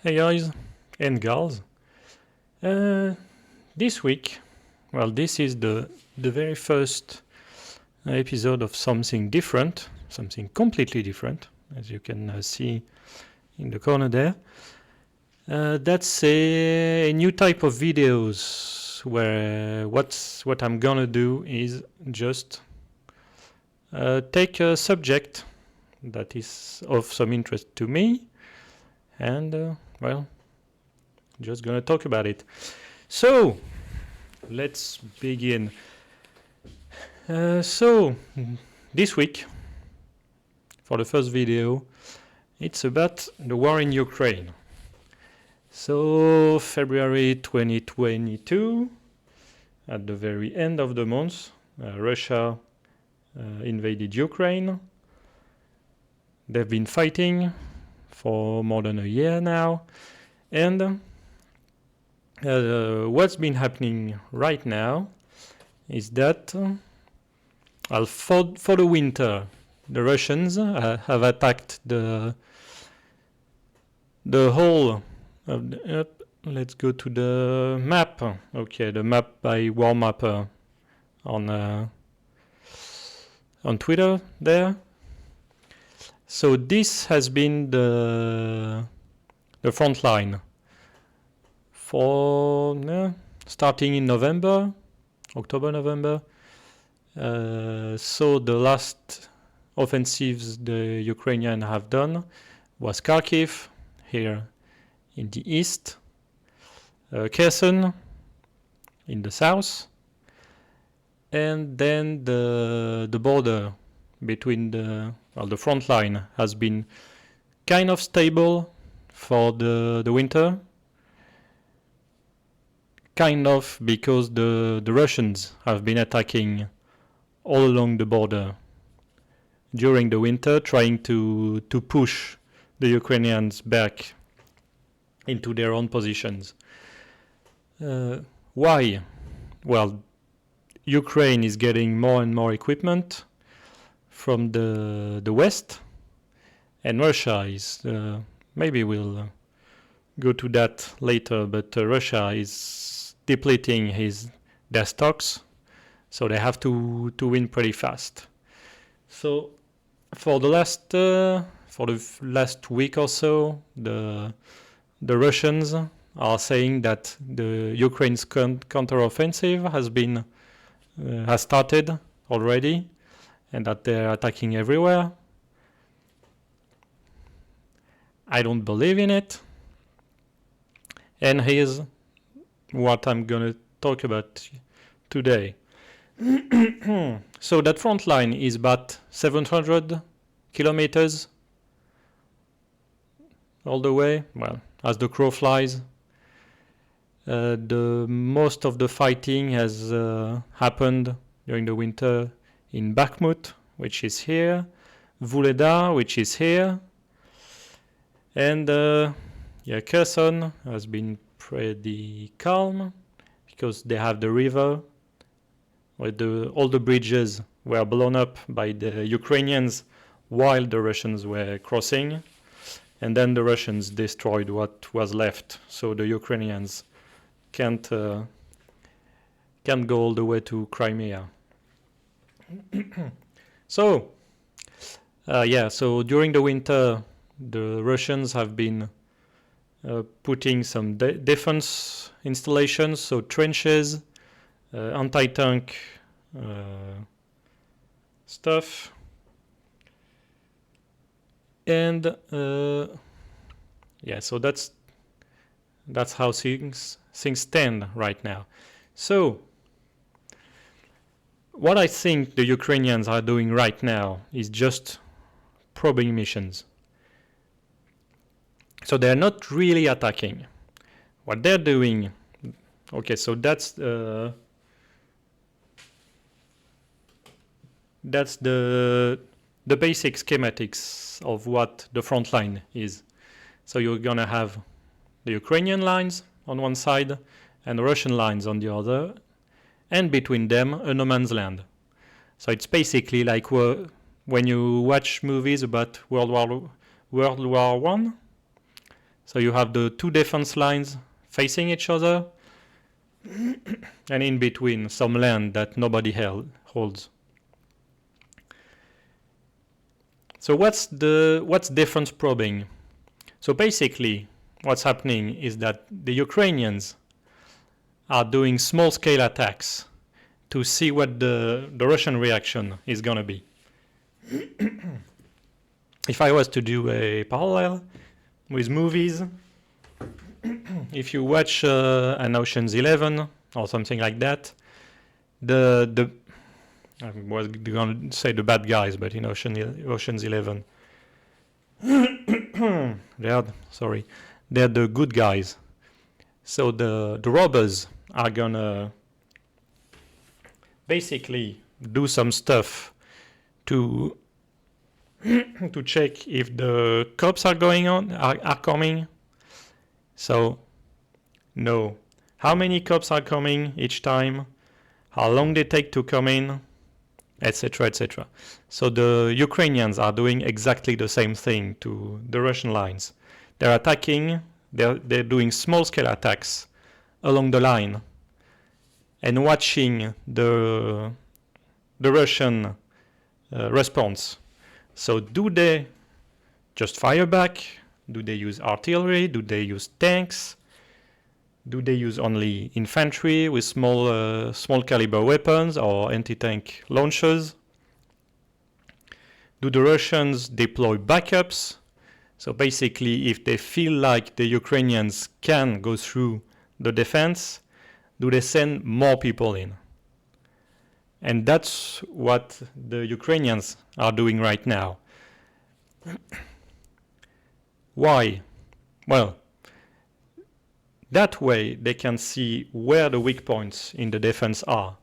Hey guys and gals. This week, this is the very first episode of something different, something completely different, as you can see in the corner there. That's a new type of videos where what I'm gonna do is just take a subject that is of some interest to me and just gonna talk about it. So let's begin. So this week, for the first video, it's about the war in Ukraine. So February 2022, at the very end of the month, Russia invaded Ukraine. They've been fighting for more than a year now, and what's been happening right now is that for the winter, the Russians have attacked the whole of the, let's go to the map. Okay, the map by War Mapper on Twitter there. So this has been the front line for starting in October, November. So the last offensives the Ukrainians have done was Kharkiv, here in the east, Kherson in the south, and then the border between the front line has been kind of stable for the winter. Kind of because the Russians have been attacking all along the border during the winter, trying to push the Ukrainians back into their own positions. Why? Well, Ukraine is getting more and more equipment from the West, and Russia is, maybe we'll go to that later, but Russia is depleting their stocks, so they have to win pretty fast. So for the last week or so, the Russians are saying that the Ukraine's counteroffensive has started already, and that they're attacking everywhere. I don't believe in it. And here's what I'm gonna talk about today. So that front line is about 700 kilometers all the way, well, as the crow flies. The most of the fighting has happened during the winter in Bakhmut, which is here, Vuhledar, which is here, and Kherson has been pretty calm because they have the river where all the bridges were blown up by the Ukrainians while the Russians were crossing, and then the Russians destroyed what was left, so the Ukrainians can't go all the way to Crimea. So during the winter, the Russians have been putting some defense installations, so trenches, anti-tank stuff, and so that's how things stand right now. So what I think the Ukrainians are doing right now is just probing missions. So they're not really attacking. What they're doing, okay, so that's the basic schematics of what the front line is. So you're gonna have the Ukrainian lines on one side and the Russian lines on the other, and between them a no man's land. So it's basically like when you watch movies about World War I. So you have the two defense lines facing each other, and in between some land that nobody holds. So what's defense probing? So basically, what's happening is that the Ukrainians are doing small-scale attacks to see what the Russian reaction is going to be. If I was to do a parallel with movies, if you watch an Ocean's 11 or something like that, I was going to say the bad guys, but in Ocean's 11, they're the good guys. So the robbers are gonna basically do some stuff to to check if the cops are coming. So know how many cops are coming each time, how long they take to come in, etc., etc. So the Ukrainians are doing exactly the same thing to the Russian lines. They're attacking. They're doing small-scale attacks along the line and watching the Russian response. So do they just fire back? Do they use artillery? Do they use tanks? Do they use only infantry with small caliber weapons or anti-tank launchers? Do the Russians deploy backups? So basically, if they feel like the Ukrainians can go through the defense, do they send more people in? And that's what the Ukrainians are doing right now. Why? Well, that way they can see where the weak points in the defense are.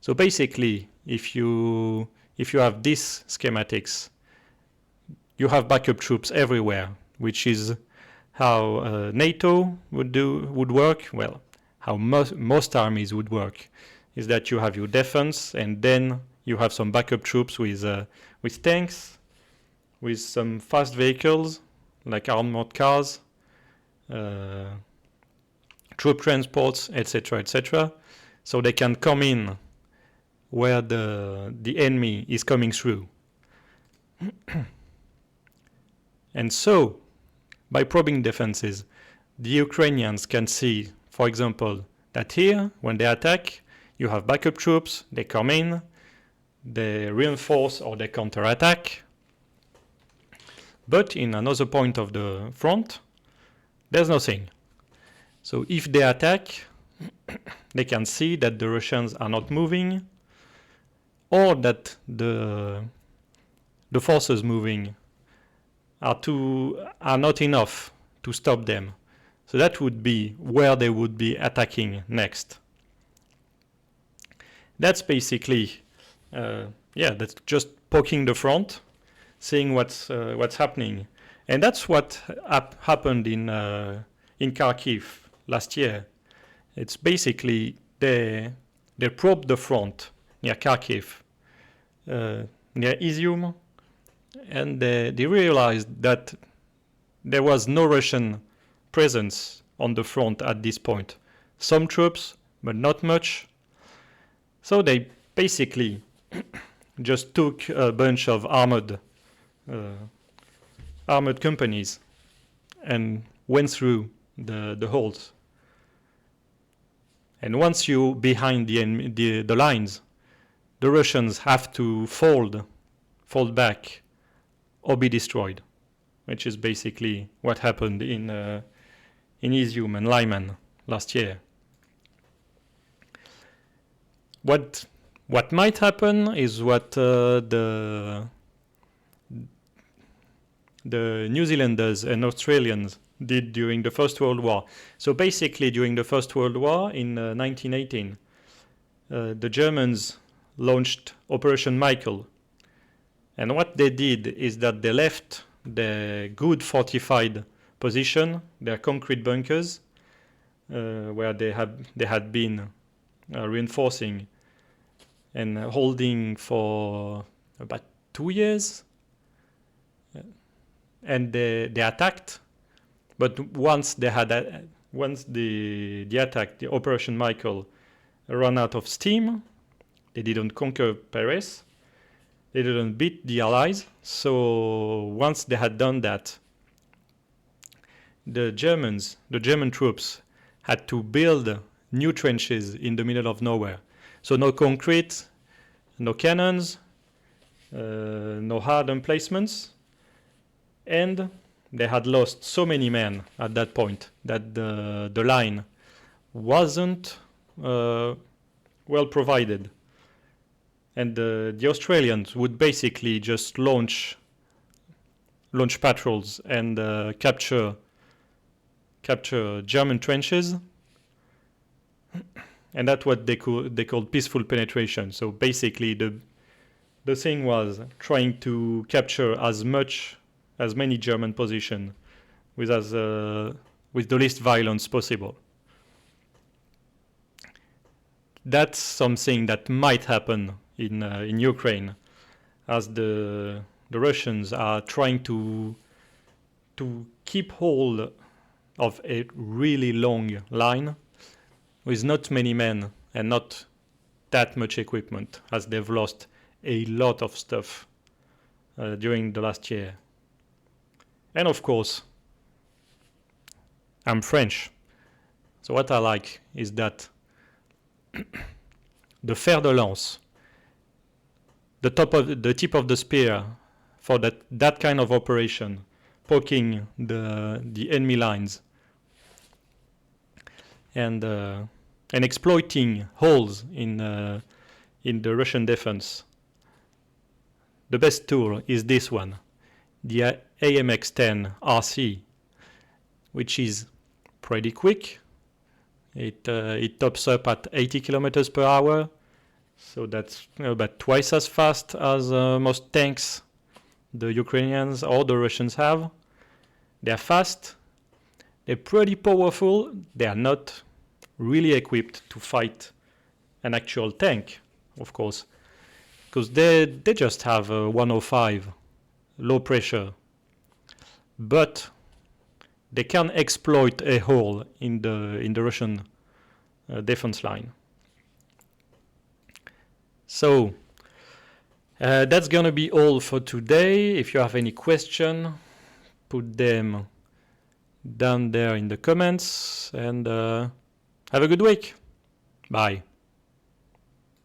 So basically, if you have these schematics, you have backup troops everywhere, which is how NATO would work. Well, how most armies would work is that you have your defense, and then you have some backup troops with tanks, with some fast vehicles like armored cars, troop transports, etc., etc. So they can come in where the enemy is coming through. And so, by probing defenses, the Ukrainians can see, for example, that here, when they attack, you have backup troops, they come in, they reinforce or they counterattack. But in another point of the front, there's nothing. So if they attack, they can see that the Russians are not moving, or that the forces moving are not enough to stop them. So that would be where they would be attacking next. That's basically, that's just poking the front, seeing what's happening, and that's what happened in Kharkiv last year. It's basically they probed the front near Kharkiv, near Izium, and they realized that there was no Russian presence on the front at this point. Some troops, but not much. So they basically just took a bunch of armored companies and went through the holes. And once you're behind the lines, the Russians have to fold back, or be destroyed, which is basically what happened in Izium and Lyman last year. What might happen is what the New Zealanders and Australians did during the First World War. So basically, during the First World War in 1918, the Germans launched Operation Michael. And what they did is that they left their good fortified position, their concrete bunkers, where they had been reinforcing and holding for about 2 years. And they attacked, But once they had, once the attack, the Operation Michael, ran out of steam, they didn't conquer Paris. They didn't beat the Allies. So once they had done that, the German troops had to build new trenches in the middle of nowhere. So no concrete, no cannons, no hard emplacements, and they had lost so many men at that point that the line wasn't well provided. And the Australians would basically just launch patrols and capture German trenches, and that's what they called peaceful penetration. So basically, the thing was trying to capture as many German positions with the least violence possible. That's something that might happen in Ukraine, as the Russians are trying to keep hold of a really long line with not many men and not that much equipment, as they've lost a lot of stuff during the last year. And of course, I'm French, so what I like is that the fer de lance, the tip of the spear for that kind of operation, poking the enemy lines and exploiting holes in the Russian defense. The best tool is this one, the AMX-10 RC, which is pretty quick. It tops up at 80 kilometers per hour, so that's about twice as fast as most tanks the Ukrainians or the Russians have. They're fast, they're pretty powerful, they are not really equipped to fight an actual tank, of course, because they just have a 105 low pressure, but they can exploit a hole in the Russian defense line. So that's gonna be all for today. If you have any question, put them down there in the comments, and have a good week. Bye.